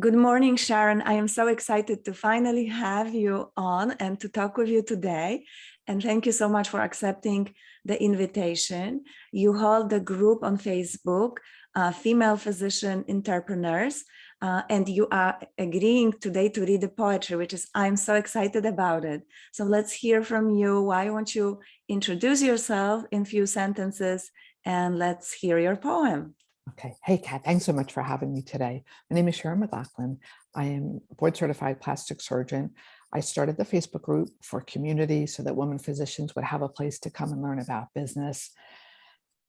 Good morning, Sharon. I am so excited to finally have you on and to talk with you today. And thank you so much for accepting the invitation. You hold the group on Facebook, Female Physician Entrepreneurs, and you are agreeing today to read the poetry, which is, I'm so excited about it. So let's hear from you. Why don't you introduce yourself in few sentences and let's hear your poem. Okay. Hey, Kat, thanks so much for having me today. My name is Sharon McLaughlin. I am a board certified plastic surgeon. I started the Facebook group for community so that women physicians would have a place to come and learn about business.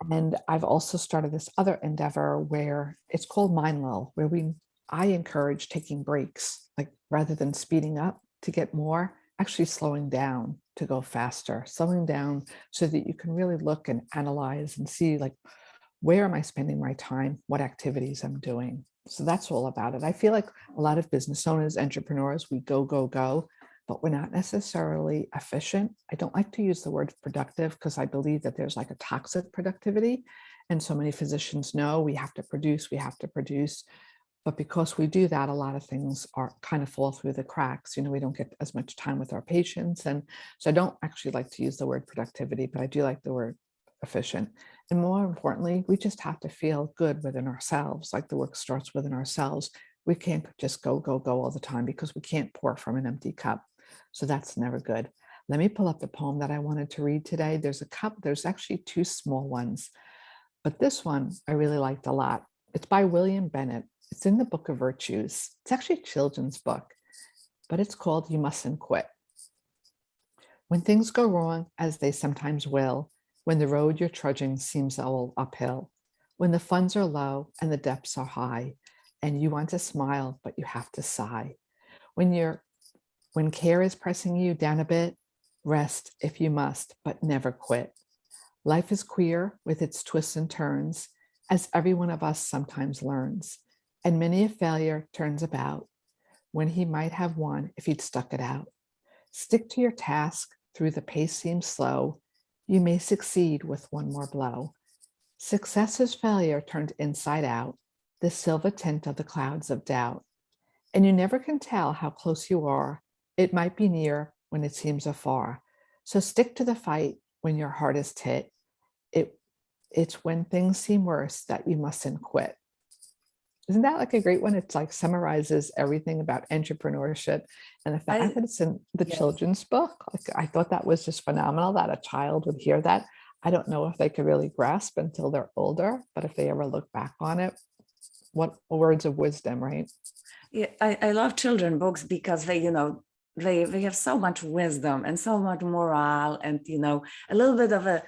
And I've also started this other endeavor where it's called Mind Lull, where I encourage taking breaks, like rather than speeding up to get more, actually slowing down to go faster, slowing down so that you can really look and analyze and see, like, where am I spending my time? What activities I'm doing? So that's all about it. I feel like a lot of business owners, entrepreneurs, we go, go, go, but we're not necessarily efficient. I don't like to use the word productive because I believe that there's like a toxic productivity. And so many physicians know we have to produce, we have to produce. But because we do that, a lot of things are kind of fall through the cracks. We don't get as much time with our patients. And so I don't actually like to use the word productivity, but I do like the word efficient. And more importantly, we just have to feel good within ourselves. Like the work starts within ourselves. We can't just go, go, go all the time because we can't pour from an empty cup. So that's never good. Let me pull up the poem that I wanted to read today. There's actually two small ones, but this one I really liked a lot. It's by William Bennett. It's in the Book of Virtues. It's actually a children's book, but it's called You Mustn't Quit. When things go wrong, as they sometimes will, when the road you're trudging seems all uphill, when the funds are low and the depths are high, and you want to smile, but you have to sigh. When care is pressing you down a bit, rest if you must, but never quit. Life is queer with its twists and turns, as every one of us sometimes learns, and many a failure turns about when he might have won if he'd stuck it out. Stick to your task through the pace seems slow. You may succeed with one more blow. Success is failure turned inside out, the silver tint of the clouds of doubt. And you never can tell how close you are. It might be near when it seems afar. So stick to the fight when your heart is hit. It's when things seem worse that you mustn't quit. Isn't that like a great one? It's like summarizes everything about entrepreneurship and the fact that it's in the children's book. Like, I thought that was just phenomenal that a child would hear that. I don't know if they could really grasp until they're older, but if they ever look back on it, what words of wisdom, right? Yeah, I love children books because they have so much wisdom and so much morale and a little bit of a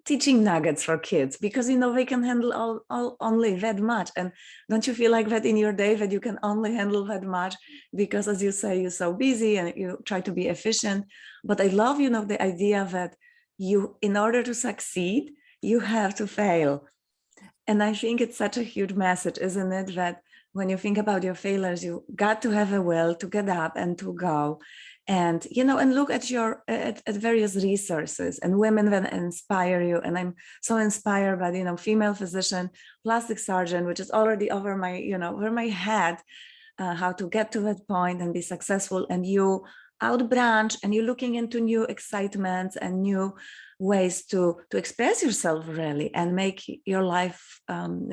teaching nuggets for kids because they can handle only that much. And don't you feel like that in your day that you can only handle that much because, as you say, you're so busy and you try to be efficient? But I love the idea that in order to succeed, you have to fail. And I think it's such a huge message, isn't it, that when you think about your failures, you got to have a will to get up and to go, and and look at at various resources and women that inspire you. And I'm so inspired by female physician, plastic surgeon, which is already over my head, how to get to that point and be successful. And you out branch and you're looking into new excitements and new ways to express yourself really and make your life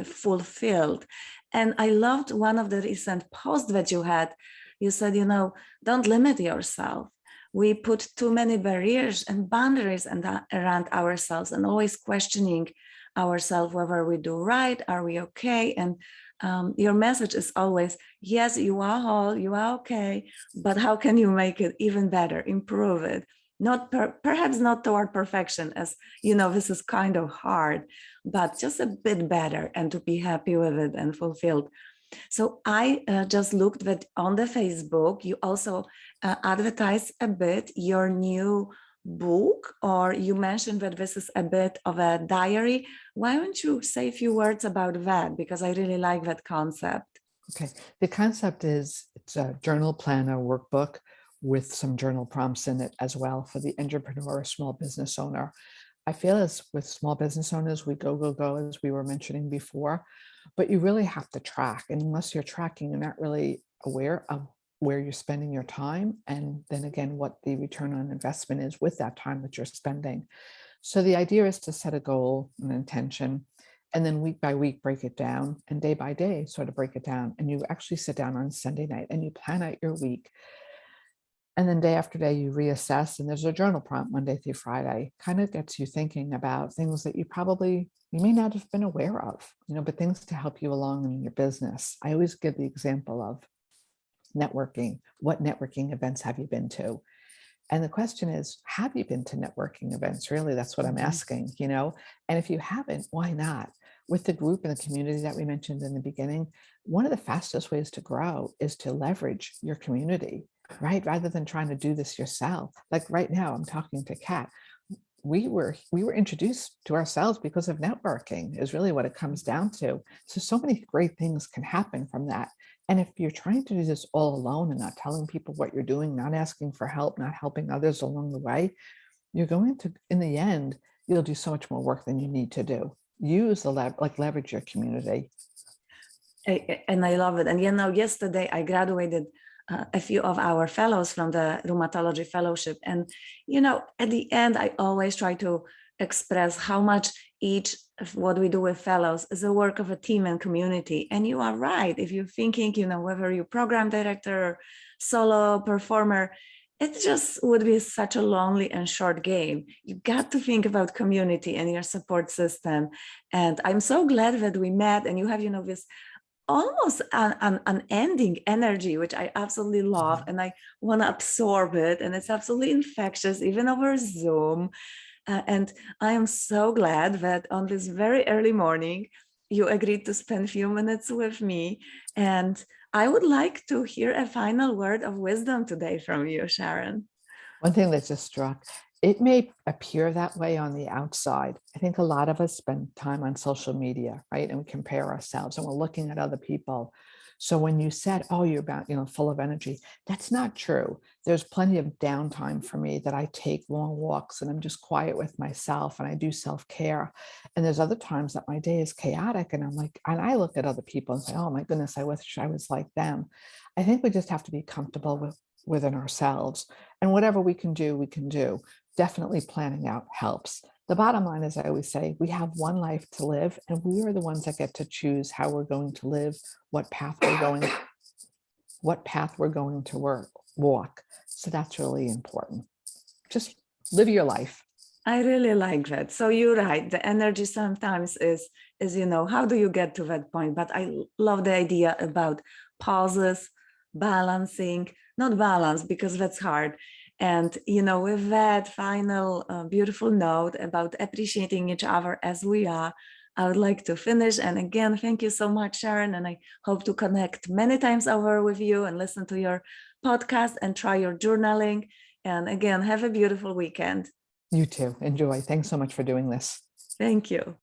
fulfilled. And I loved one of the recent posts that you had. You said, don't limit yourself. We put too many barriers and boundaries around ourselves and always questioning ourselves whether we do right, are we okay? And your message is always, yes, you are whole, you are okay, but how can you make it even better, improve it? Not perhaps not toward perfection, as this is kind of hard, but just a bit better and to be happy with it and fulfilled. So I just looked that on the Facebook, you also advertise a bit your new book, or you mentioned that this is a bit of a diary. Why don't you say a few words about that? Because I really like that concept. Okay. The concept is it's a journal planner workbook with some journal prompts in it as well for the entrepreneur or small business owner. I feel as with small business owners, we go, go, go, as we were mentioning before, but you really have to track. And unless you're tracking, you're not really aware of where you're spending your time, and then again, what the return on investment is with that time that you're spending. So the idea is to set a goal, an intention, and then week by week break it down, and day by day sort of break it down. And you actually sit down on Sunday night and you plan out your week. And then day after day, you reassess, and there's a journal prompt Monday through Friday. Kind of gets you thinking about things that you may not have been aware of, but things to help you along in your business. I always give the example of networking. What networking events have you been to? And the question is, have you been to networking events? Really, that's what I'm asking, And if you haven't, why not? With the group and the community that we mentioned in the beginning, one of the fastest ways to grow is to leverage your community, right? Rather than trying to do this yourself. Like right now, I'm talking to Kat. We were introduced to ourselves because of networking is really what it comes down to. So many great things can happen from that. And if you're trying to do this all alone and not telling people what you're doing, not asking for help, not helping others along the way, you're going to, in the end, you'll do so much more work than you need to do. Use leverage your community. And I love it. And yesterday I graduated a few of our fellows from the rheumatology fellowship. And, at the end, I always try to express how much each of what we do with fellows is a work of a team and community. And you are right. If you're thinking, whether you're program director or solo performer, it just would be such a lonely and short game. You got to think about community and your support system. And I'm so glad that we met, and you have, this almost an unending energy, which I absolutely love, and I want to absorb it, and it's absolutely infectious, even over Zoom. And I am so glad that on this very early morning, you agreed to spend a few minutes with me. And I would like to hear a final word of wisdom today from you, Sharon. One thing that just struck, it may appear that way on the outside. I think a lot of us spend time on social media, right? And we compare ourselves and we're looking at other people. So when you said, oh, you're about, full of energy, that's not true. There's plenty of downtime for me that I take long walks and I'm just quiet with myself and I do self-care. And there's other times that my day is chaotic and and I look at other people and say, oh my goodness, I wish I was like them. I think we just have to be comfortable within ourselves, and whatever we can do, we can do. Definitely planning out helps. The bottom line is, I always say, we have one life to live, and we are the ones that get to choose how we're going to live, what path we're going to walk. So that's really important. Just live your life. I really like that. So you're right. The energy sometimes is how do you get to that point? But I love the idea about pauses, balancing, not balance because that's hard. And, with that final beautiful note about appreciating each other as we are, I would like to finish. And again, thank you so much, Sharon. And I hope to connect many times over with you and listen to your podcast and try your journaling. And again, have a beautiful weekend. You too. Enjoy. Thanks so much for doing this. Thank you.